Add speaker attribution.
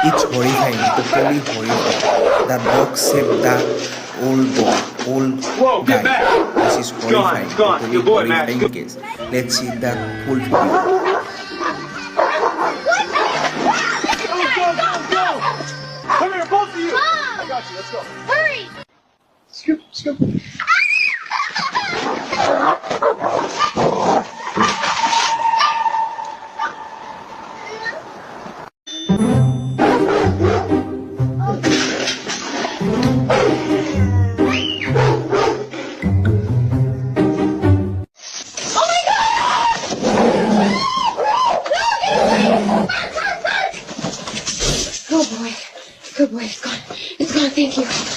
Speaker 1: It's horrifying, totally horrifying. The dog saved the old
Speaker 2: Whoa,
Speaker 1: guy.
Speaker 2: get back!
Speaker 1: This is horrifying,
Speaker 2: It's gone.
Speaker 1: totally
Speaker 2: Your boy, Max.
Speaker 1: horrifying case. Let's see the full video.
Speaker 2: Go! Come here, both of you!
Speaker 3: Mom!
Speaker 2: I got you, let's go.
Speaker 3: Hurry!
Speaker 2: Scoop, scoop.
Speaker 3: Good boy. Good boy. It's gone. It's gone. Thank you.